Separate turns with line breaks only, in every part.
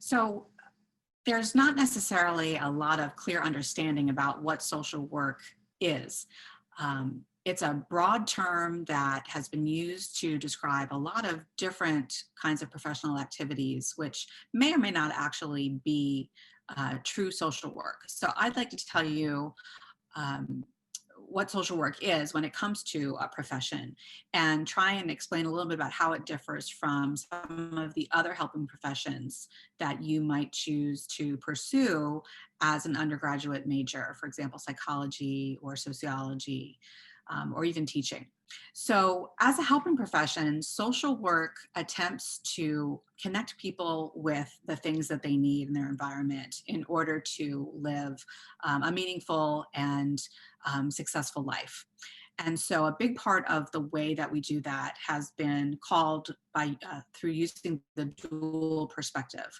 So there's not necessarily a lot of clear understanding about what social work is. It's a broad term that has been used to describe a lot of different kinds of professional activities, which may or may not actually be true social work. So I'd like to tell you um, what social work is when it comes to a profession, and try and explain a little bit about how it differs from some of the other helping professions that you might choose to pursue as an undergraduate major, for example, psychology or sociology, or even teaching. So as a helping profession, social work attempts to connect people with the things that they need in their environment in order to live a meaningful and successful life. And so a big part of the way that we do that has been called by through using the dual perspective.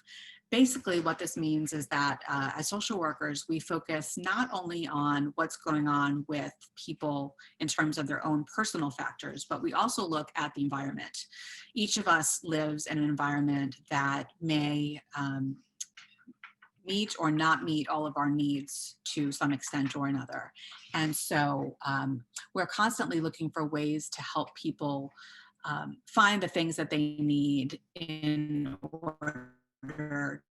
Basically, what this means is that as social workers, we focus not only on what's going on with people in terms of their own personal factors, but we also look at the environment. Each of us lives in an environment that may meet or not meet all of our needs to some extent or another. And so we're constantly looking for ways to help people find the things that they need in order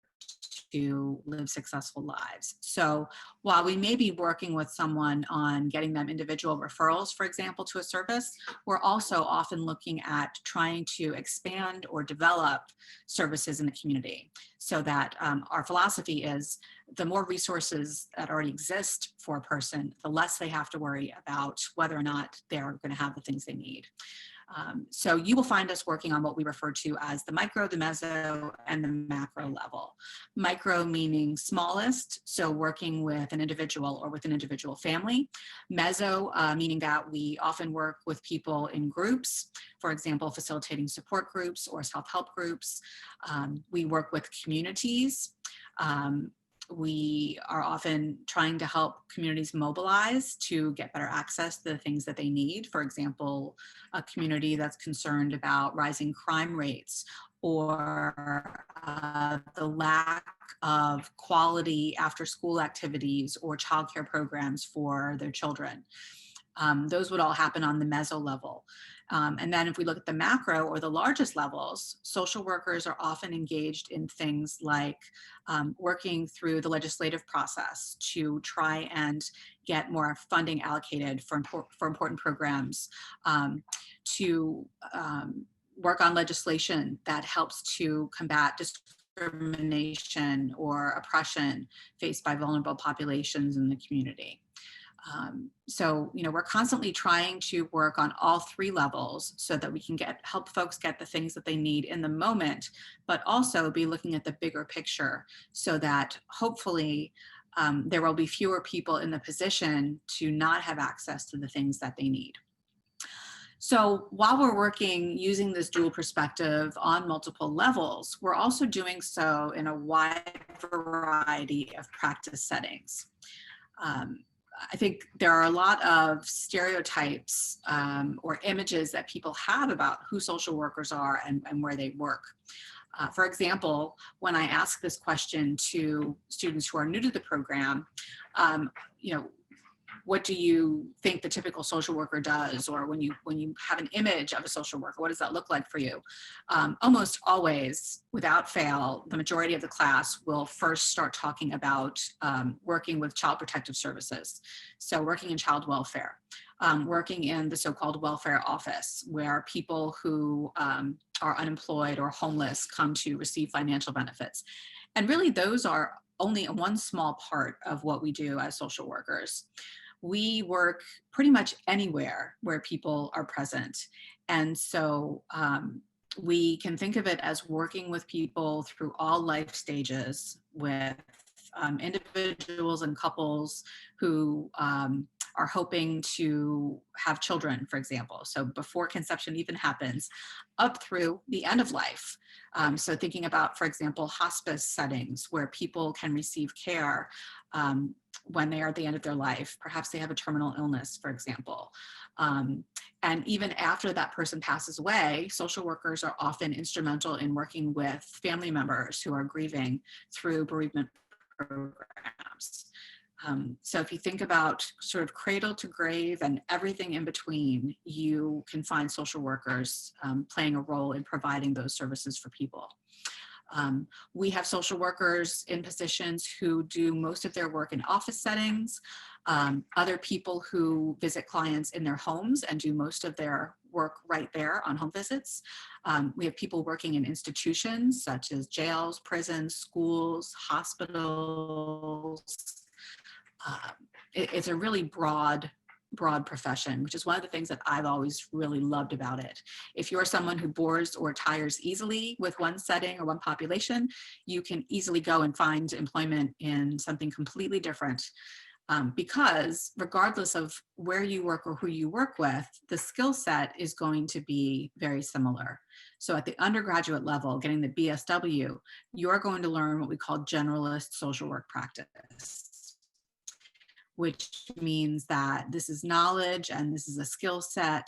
to live successful lives. So while we may be working with someone on getting them individual referrals, for example, to a service, we're also often looking at trying to expand or develop services in the community, so that our philosophy is the more resources that already exist for a person, the less they have to worry about whether or not they're going to have the things they need. So you will find us working on what we refer to as the micro, the meso, and the macro level. Micro meaning smallest, so working with an individual or with an individual family. Meso meaning that we often work with people in groups, for example, facilitating support groups or self-help groups. We work with communities. We are often trying to help communities mobilize to get better access to the things that they need. For example, a community that's concerned about rising crime rates or the lack of quality after school activities or childcare programs for their children. Those would all happen on the meso level. And then if we look at the macro or the largest levels, social workers are often engaged in things like working through the legislative process to try and get more funding allocated for important programs, to work on legislation that helps to combat discrimination or oppression faced by vulnerable populations in the community. So, we're constantly trying to work on all three levels so that we can help folks get the things that they need in the moment, but also be looking at the bigger picture so that hopefully there will be fewer people in the position to not have access to the things that they need. So while we're working using this dual perspective on multiple levels, we're also doing so in a wide variety of practice settings. I think there are a lot of stereotypes or images that people have about who social workers are and where they work. For example, when I ask this question to students who are new to the program, what do you think the typical social worker does? Or when you have an image of a social worker, what does that look like for you? Almost always, without fail, the majority of the class will first start talking about working with child protective services. So working in child welfare, working in the so-called welfare office, where people who are unemployed or homeless come to receive financial benefits. And really, those are only one small part of what we do as social workers. We work pretty much anywhere where people are present. And so we can think of it as working with people through all life stages, with individuals and couples who are hoping to have children, for example. So before conception even happens, up through the end of life. So thinking about, for example, hospice settings where people can receive care when they are at the end of their life. Perhaps they have a terminal illness, for example. And even after that person passes away, social workers are often instrumental in working with family members who are grieving through bereavement programs. So if you think about sort of cradle to grave and everything in between, you can find social workers playing a role in providing those services for people. We have social workers in positions who do most of their work in office settings, other people who visit clients in their homes and do most of their work right there on home visits. We have people working in institutions such as jails, prisons, schools, hospitals. It's a really broad profession, which is one of the things that I've always really loved about it. If you're someone who bores or tires easily with one setting or one population, you can easily go and find employment in something completely different. Because regardless of where you work or who you work with, the skill set is going to be very similar. So at the undergraduate level, getting the BSW, you're going to learn what we call generalist social work practice, which means that this is knowledge and this is a skill set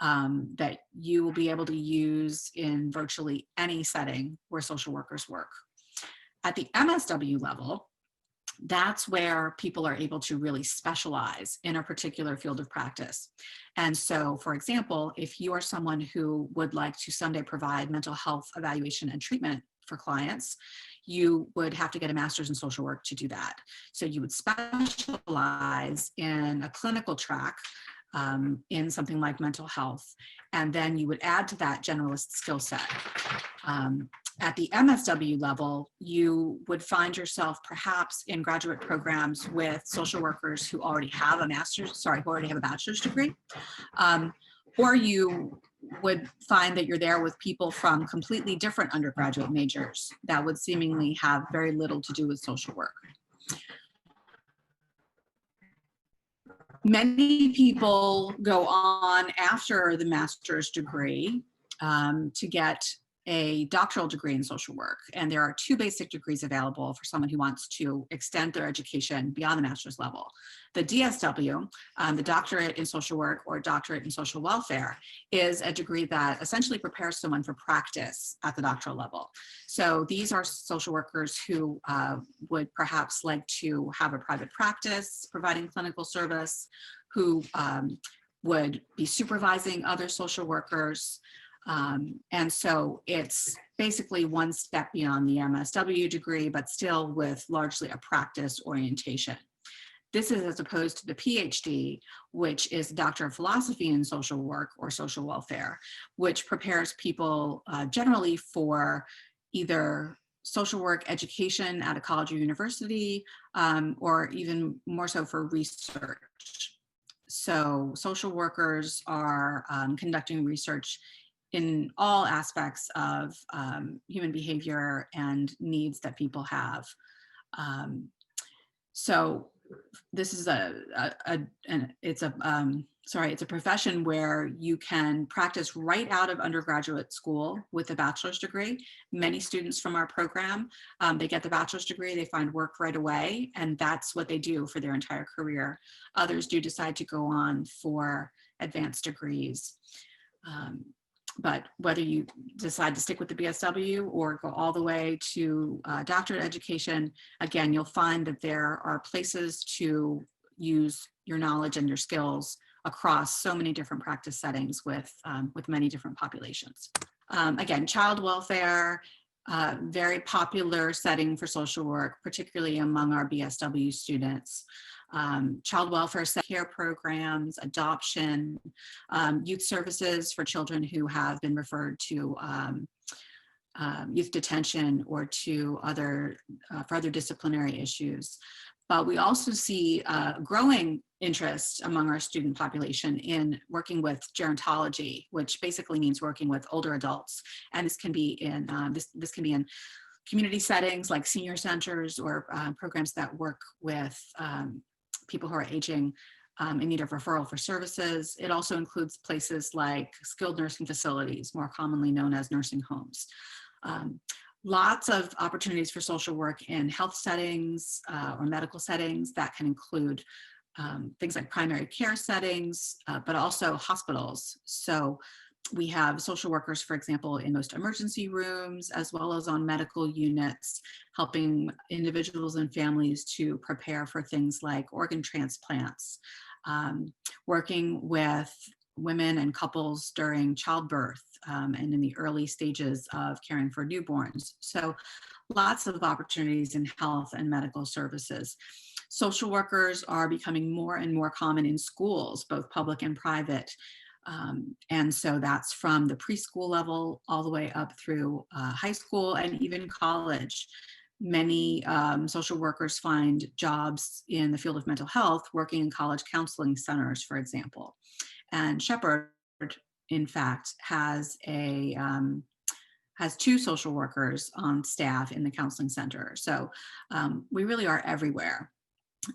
that you will be able to use in virtually any setting where social workers work. At the MSW level, that's where people are able to really specialize in a particular field of practice. And so, for example, if you are someone who would like to someday provide mental health evaluation and treatment for clients, you would have to get a master's in social work to do that. So you would specialize in a clinical track in something like mental health, and then you would add to that generalist skill set. At the MSW level, you would find yourself perhaps in graduate programs with social workers who already have a bachelor's degree, or you would find that you're there with people from completely different undergraduate majors that would seemingly have very little to do with social work. Many people go on after the master's degree to get a doctoral degree in social work. And there are two basic degrees available for someone who wants to extend their education beyond the master's level. The DSW, the doctorate in social work or doctorate in social welfare, is a degree that essentially prepares someone for practice at the doctoral level. So these are social workers who would perhaps like to have a private practice providing clinical service, who would be supervising other social workers. And so it's basically one step beyond the MSW degree, but still with largely a practice orientation. This is as opposed to the PhD, which is Doctor of Philosophy in Social Work or Social Welfare, which prepares people generally for either social work education at a college or university, or even more so for research. So social workers are conducting research in all aspects of human behavior and needs that people have. So this is it's a profession where you can practice right out of undergraduate school with a bachelor's degree. Many students from our program, they get the bachelor's degree, they find work right away, and that's what they do for their entire career. Others do decide to go on for advanced degrees. But whether you decide to stick with the BSW or go all the way to doctorate education, again, you'll find that there are places to use your knowledge and your skills across so many different practice settings with many different populations. Again, child welfare, very popular setting for social work, particularly among our BSW students. Child welfare care programs, adoption, youth services for children who have been referred to youth detention or to other disciplinary issues. But we also see growing interest among our student population in working with gerontology, which basically means working with older adults. And this can be in this can be in community settings like senior centers or programs that work with people who are aging in need of referral for services. It also includes places like skilled nursing facilities, more commonly known as nursing homes. Lots of opportunities for social work in health settings or medical settings that can include things like primary care settings, but also hospitals. So we have social workers, for example, in most emergency rooms, as well as on medical units, helping individuals and families to prepare for things like organ transplants, working with women and couples during childbirth, and in the early stages of caring for newborns. So lots of opportunities in health and medical services. Social workers are becoming more and more common in schools, both public and private. And so that's from the preschool level all the way up through high school and even college. Many social workers find jobs in the field of mental health working in college counseling centers, for example. And Shepherd, in fact, has two social workers on staff in the counseling center. So we really are everywhere.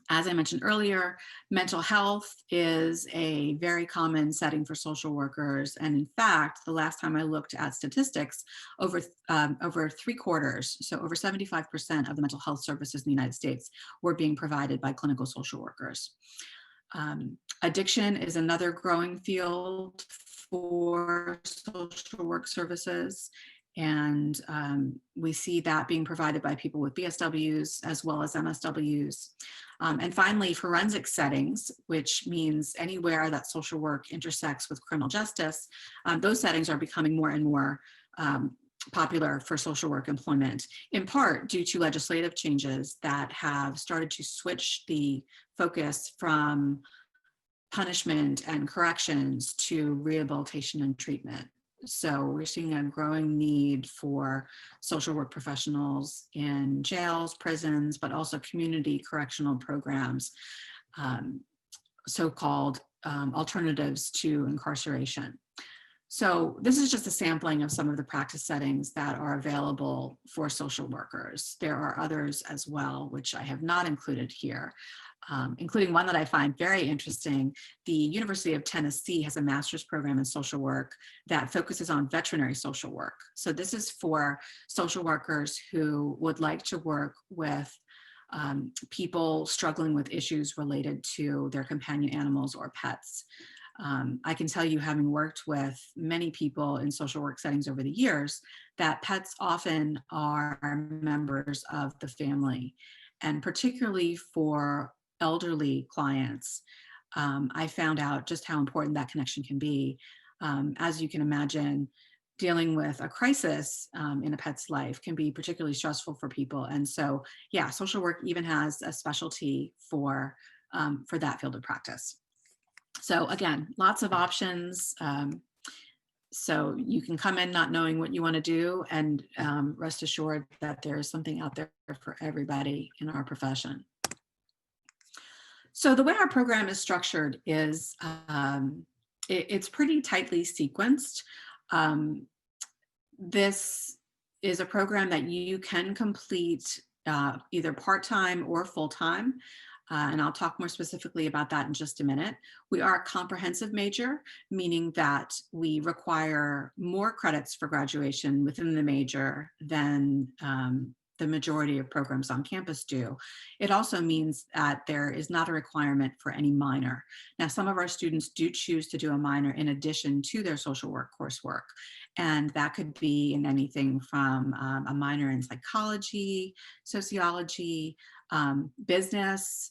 As I mentioned earlier, mental health is a very common setting for social workers. And in fact, the last time I looked at statistics, over 3/4, so over 75% of the mental health services in the United States were being provided by clinical social workers. Addiction is another growing field for social work services. And we see that being provided by people with BSWs as well as MSWs. And finally, forensic settings, which means anywhere that social work intersects with criminal justice, those settings are becoming more and more popular for social work employment, in part due to legislative changes that have started to switch the focus from punishment and corrections to rehabilitation and treatment. So we're seeing a growing need for social work professionals in jails, prisons, but also community correctional programs, so-called alternatives to incarceration. So this is just a sampling of some of the practice settings that are available for social workers. There are others as well, which I have not included here. Including one that I find very interesting. The University of Tennessee has a master's program in social work that focuses on veterinary social work. So this is for social workers who would like to work with people struggling with issues related to their companion animals or pets. I can tell you, having worked with many people in social work settings over the years, that pets often are members of the family, and particularly for elderly clients, I found out just how important that connection can be. As you can imagine, dealing with a crisis in a pet's life can be particularly stressful for people. And so, yeah, social work even has a specialty for that field of practice. So again, lots of options. So you can come in not knowing what you want to do, and rest assured that there is something out there for everybody in our profession. So the way our program is structured is it's pretty tightly sequenced. This is a program that you can complete either part-time or full-time. And I'll talk more specifically about that in just a minute. We are a comprehensive major, meaning that we require more credits for graduation within the major than the majority of programs on campus do. It also means that there is not a requirement for any minor. Now, some of our students do choose to do a minor in addition to their social work coursework. And that could be in anything from a minor in psychology, sociology, business.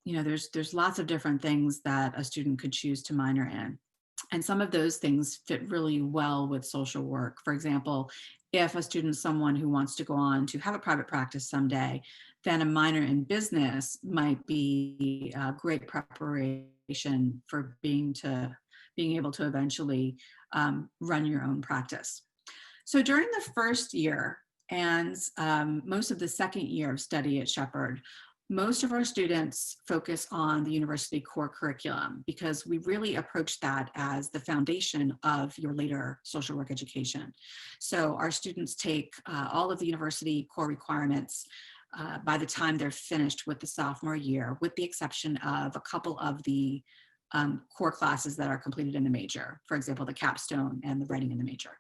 There's lots of different things that a student could choose to minor in. And some of those things fit really well with social work. For example, if a student is someone who wants to go on to have a private practice someday, then a minor in business might be a great preparation for being able to eventually run your own practice. So during the first year and most of the second year of study at Shepherd, most of our students focus on the university core curriculum because we really approach that as the foundation of your later social work education. So our students take all of the university core requirements by the time they're finished with the sophomore year, with the exception of a couple of the core classes that are completed in the major, for example, the capstone and the writing in the major.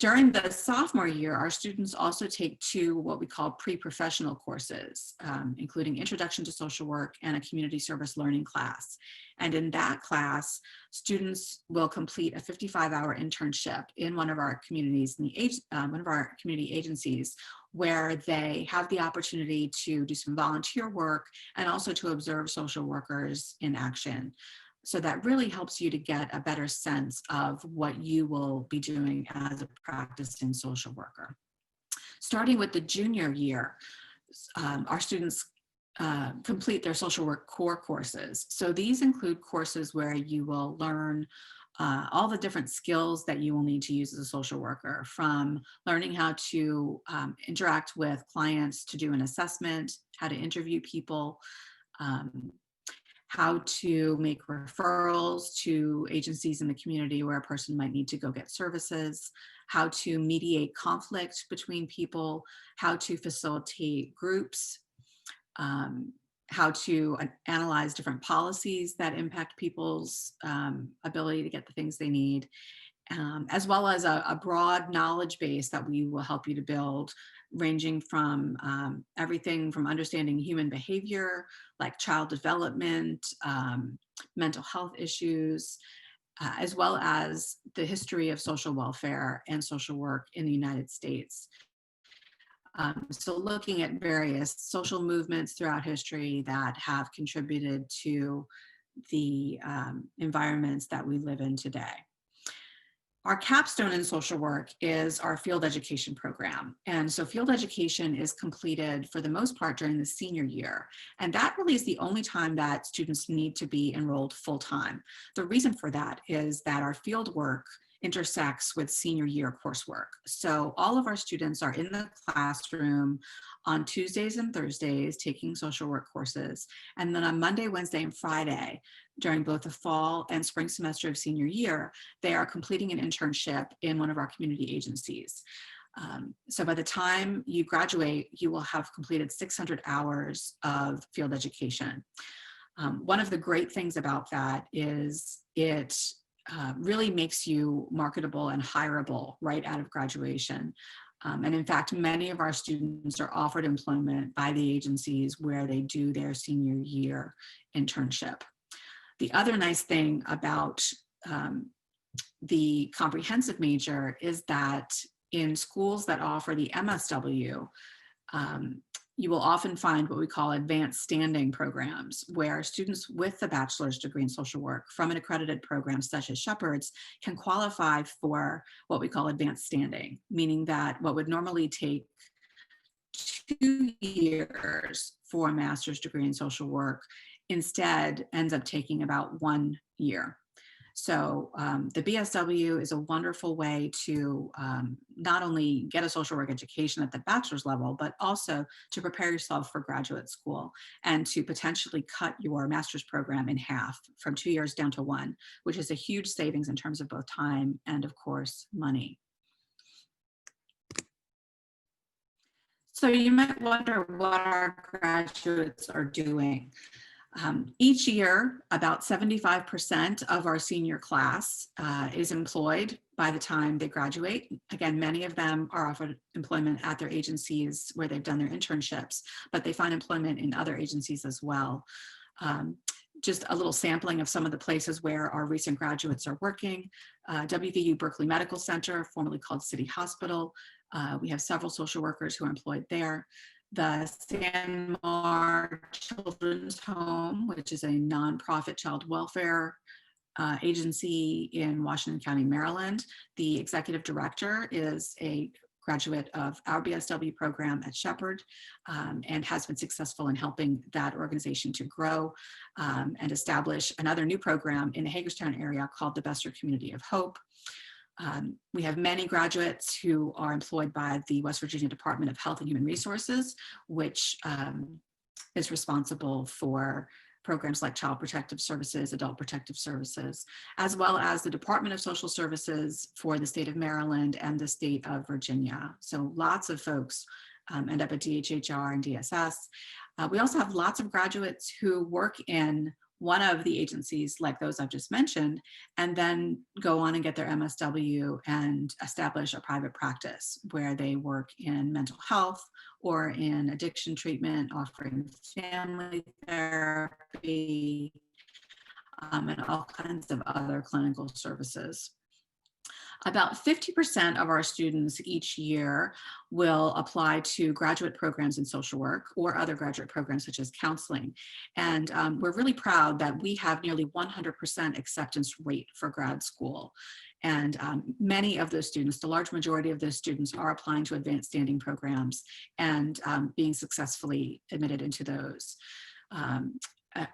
During the sophomore year, our students also take 2 what we call pre-professional courses, including Introduction to Social Work and a Community Service Learning class. And in that class, students will complete a 55-hour internship in one of our communities, one of our community agencies, where they have the opportunity to do some volunteer work and also to observe social workers in action. So that really helps you to get a better sense of what you will be doing as a practicing social worker. Starting with the junior year, our students complete their social work core courses. So these include courses where you will learn all the different skills that you will need to use as a social worker, from learning how to interact with clients, to do an assessment, how to interview people, how to make referrals to agencies in the community where a person might need to go get services, how to mediate conflict between people, how to facilitate groups, how to analyze different policies that impact people's ability to get the things they need, as well as a broad knowledge base that we will help you to build, ranging from everything from understanding human behavior, like child development, mental health issues, as well as the history of social welfare and social work in the United States. So looking at various social movements throughout history that have contributed to the environments that we live in today. Our capstone in social work is our field education program. And so field education is completed for the most part during the senior year. And that really is the only time that students need to be enrolled full-time. The reason for that is that our field work intersects with senior year coursework. So all of our students are in the classroom on Tuesdays and Thursdays taking social work courses. And then on Monday, Wednesday, and Friday, during both the fall and spring semester of senior year, they are completing an internship in one of our community agencies. So by the time you graduate, you will have completed 600 hours of field education. One of the great things about that is it really makes you marketable and hireable right out of graduation. And in fact, many of our students are offered employment by the agencies where they do their senior year internship. The other nice thing about the comprehensive major is that in schools that offer the MSW, you will often find what we call advanced standing programs, where students with a bachelor's degree in social work from an accredited program such as Shepherd's can qualify for what we call advanced standing, meaning that what would normally take 2 years for a master's degree in social work instead ends up taking about 1 year. So the BSW is a wonderful way to not only get a social work education at the bachelor's level, but also to prepare yourself for graduate school and to potentially cut your master's program in half from 2 years down to 1, which is a huge savings in terms of both time and, of course, money. So you might wonder what our graduates are doing. Each year, about 75% of our senior class is employed by the time they graduate. Again, many of them are offered employment at their agencies where they've done their internships, but they find employment in other agencies as well. Just a little sampling of some of the places where our recent graduates are working. WVU Berkeley Medical Center, formerly called City Hospital. We have several social workers who are employed there. The San Mar Children's Home, which is a nonprofit child welfare agency in Washington County, Maryland. The executive director is a graduate of our BSW program at Shepherd and has been successful in helping that organization to grow and establish another new program in the Hagerstown area called the Besser Community of Hope. We have many graduates who are employed by the West Virginia Department of Health and Human Resources, which is responsible for programs like Child Protective Services, Adult Protective Services, as well as the Department of Social Services for the state of Maryland and the state of Virginia. So lots of folks end up at DHHR and DSS. We also have lots of graduates who work in one of the agencies like those I've just mentioned, and then go on and get their MSW and establish a private practice where they work in mental health or in addiction treatment, offering family therapy, and all kinds of other clinical services. About 50% of our students each year will apply to graduate programs in social work or other graduate programs such as counseling. And we're really proud that we have nearly 100% acceptance rate for grad school. And many of those students, the large majority of those students, are applying to advanced standing programs and being successfully admitted into those.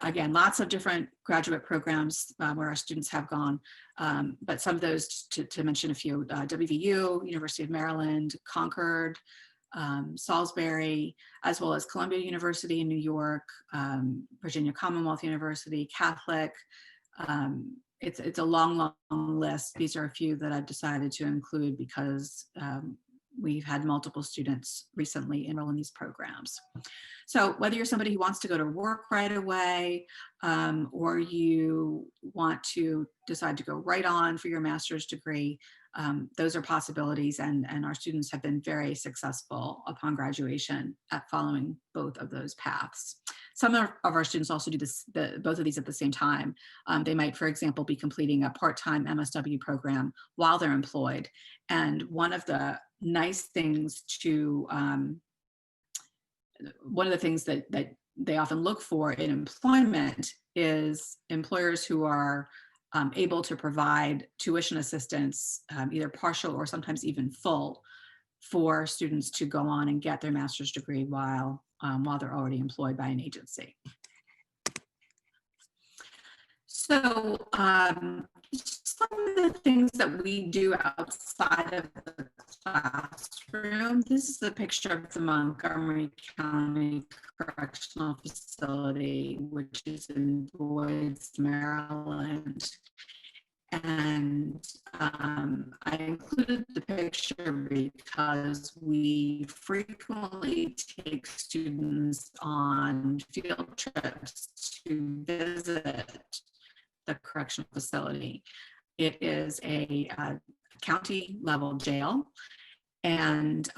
Again, lots of different graduate programs where our students have gone, but some of those, to mention a few, WVU, University of Maryland, Concord, Salisbury, as well as Columbia University in New York, Virginia Commonwealth University, Catholic. It's a long list. These are a few that I've decided to include because we've had multiple students recently enroll in these programs. So whether you're somebody who wants to go to work right away, or you want to decide to go right on for your master's degree, those are possibilities, and our students have been very successful upon graduation at following both of those paths. Some of our students also do both of these at the same time. They might, for example, be completing a part-time MSW program while they're employed. And one of the nice things to one of the things that they often look for in employment is employers who are able to provide tuition assistance, either partial or sometimes even full, for students to go on and get their master's degree while they're already employed by an agency. So some of the things that we do outside of the classroom, this is a picture of the Montgomery County Correctional Facility, which is in Boyds, Maryland. And I included the picture because we frequently take students on field trips to visit the correctional facility. It is a county level jail, and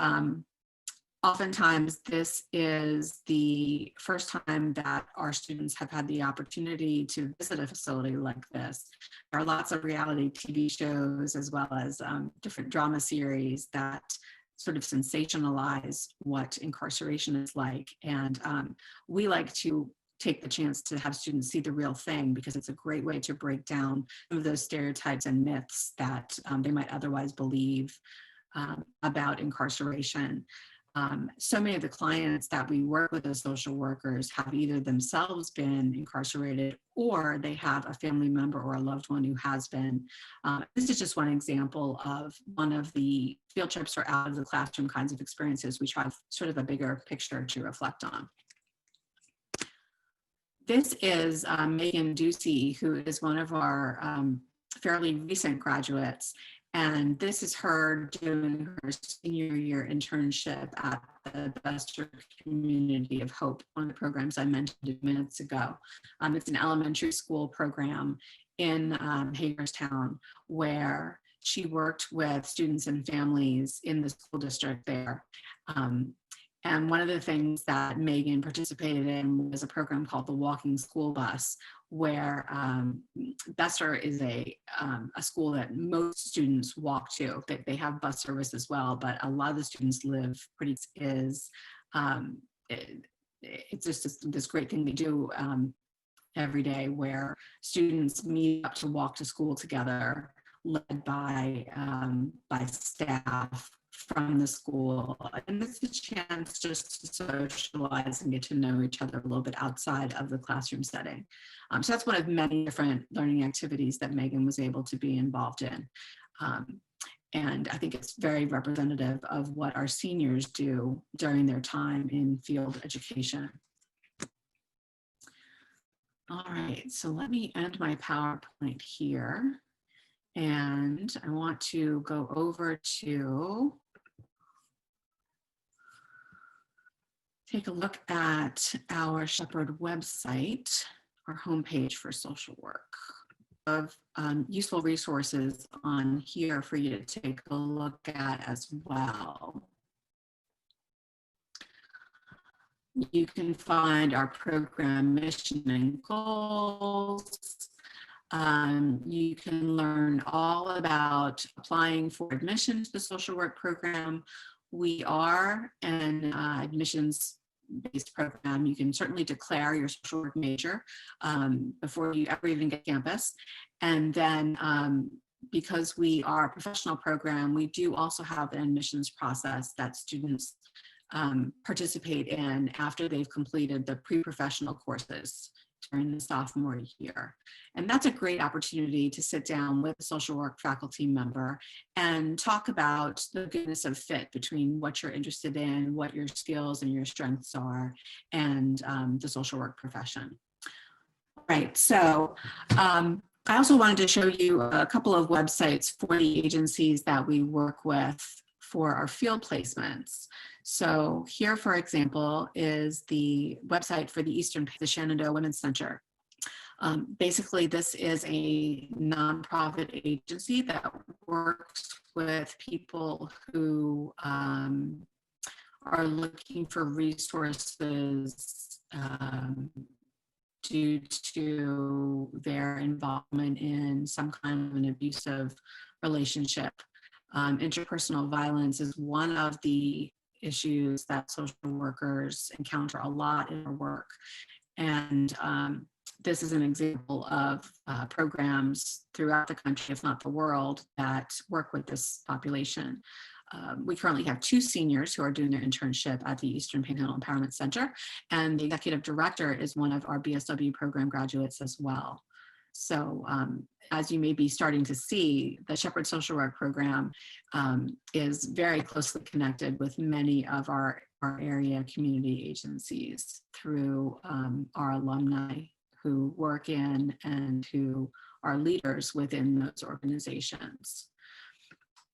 oftentimes this is the first time that our students have had the opportunity to visit a facility like this. There are lots of reality TV shows as well as different drama series that sort of sensationalize what incarceration is like, and we like to take the chance to have students see the real thing, because it's a great way to break down some of those stereotypes and myths that they might otherwise believe about incarceration. So many of the clients that we work with as social workers have either themselves been incarcerated or they have a family member or a loved one who has been. This is just one example of one of the field trips or out of the classroom kinds of experiences we try sort of a bigger picture to reflect on. This is Megan Ducey, who is one of our fairly recent graduates. And this is her doing her senior year internship at the Bester Community of Hope, one of the programs I mentioned minutes ago. It's an elementary school program in Hagerstown, where she worked with students and families in the school district there. And one of the things that Megan participated in was a program called the Walking School Bus, where Bester is a school that most students walk to. They have bus service as well, but a lot of the students live pretty, it's just this great thing they do every day, where students meet up to walk to school together, led by staff from the school. And it's a chance just to socialize and get to know each other a little bit outside of the classroom setting. So that's one of many different learning activities that Megan was able to be involved in. And I think it's very representative of what our seniors do during their time in field education. All right, so let me end my PowerPoint here. And I want to go over to take a look at our Shepherd website, our homepage for social work of useful resources on here for you to take a look at as well. You can find our program mission and goals. You can learn all about applying for admission to the social work program. We are an admissions-based program. You can certainly declare your social work major before you ever even get campus. And then because we are a professional program, we do also have an admissions process that students participate in after they've completed the pre-professional courses during the sophomore year. And that's a great opportunity to sit down with a social work faculty member and talk about the goodness of fit between what you're interested in, what your skills and your strengths are, and the social work profession. Right, so I also wanted to show you a couple of websites for the agencies that we work with for our field placements. So here, for example, is the website for the the Shenandoah Women's Center. Basically, this is a nonprofit agency that works with people who are looking for resources due to their involvement in some kind of an abusive relationship. Interpersonal violence is one of the issues that social workers encounter a lot in their work. And this is an example of programs throughout the country, if not the world, that work with this population. We currently have 2 seniors who are doing their internship at the Eastern Panhandle Empowerment Center, and the executive director is one of our BSW program graduates as well. So as you may be starting to see, the Shepherd Social Work Program is very closely connected with many of our area community agencies through our alumni who work in and who are leaders within those organizations.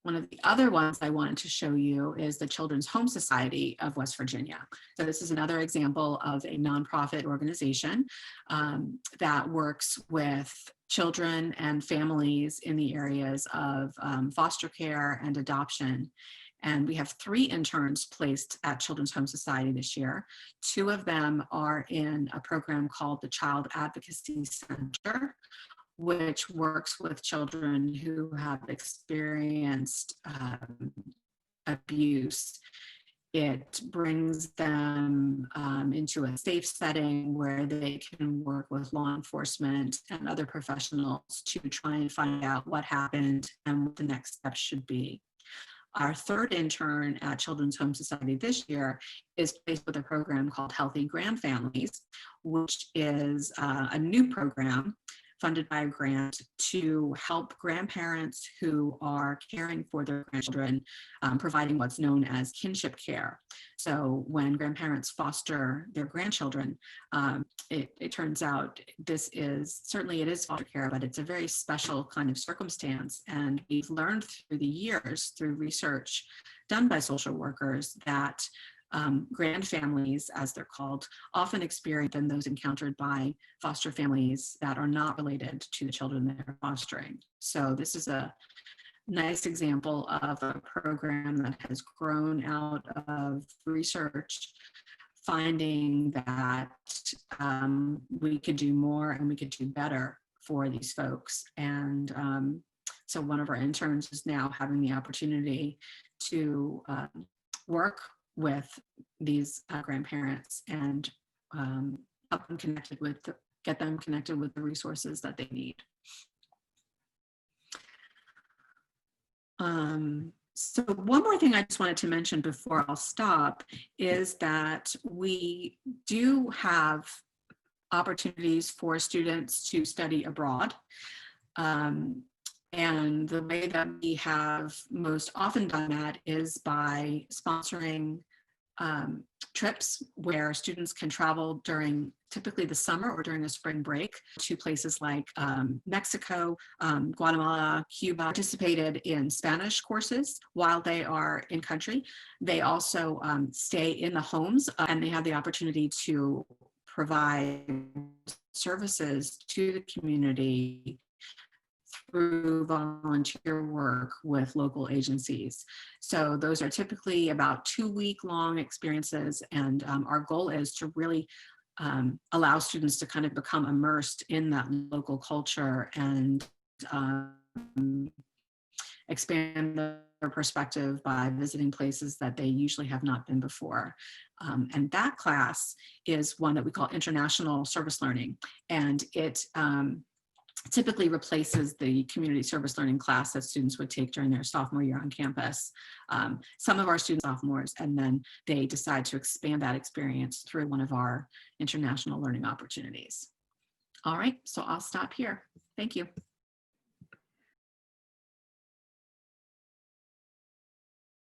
One of the other ones I wanted to show you is the Children's Home Society of West Virginia. So this is another example of a nonprofit organization that works with children and families in the areas of foster care and adoption. And we have 3 interns placed at Children's Home Society this year. 2 of them are in a program called the Child Advocacy Center, which works with children who have experienced abuse. It brings them into a safe setting where they can work with law enforcement and other professionals to try and find out what happened and what the next steps should be. Our 3rd intern at Children's Home Society this year is placed with a program called Healthy Grandfamilies, which is a new program funded by a grant to help grandparents who are caring for their grandchildren, providing what's known as kinship care. So when grandparents foster their grandchildren, it turns out this is, certainly it is foster care, but it's a very special kind of circumstance. And we've learned through the years, through research done by social workers, that grand families, as they're called, often experience than those encountered by foster families that are not related to the children they're fostering. So this is a nice example of a program that has grown out of research, finding that we could do more and we could do better for these folks. And so one of our interns is now having the opportunity to work with these grandparents and help them connected with, get them connected with the resources that they need. So one more thing I just wanted to mention before I'll stop is that we do have opportunities for students to study abroad. And the way that we have most often done that is by sponsoring trips where students can travel during typically the summer or during a spring break to places like Mexico, Guatemala, Cuba. Participated in Spanish courses while they are in country. They also stay in the homes and they have the opportunity to provide services to the community through volunteer work with local agencies. So those are typically about 2-week-long experiences, and our goal is to really allow students to kind of become immersed in that local culture and expand their perspective by visiting places that they usually have not been before. And that class is one that we call International Service Learning, and it typically replaces the community service learning class that students would take during their sophomore year on campus. Some of our students are sophomores, and then they decide to expand that experience through one of our international learning opportunities. All right, so I'll stop here. Thank you.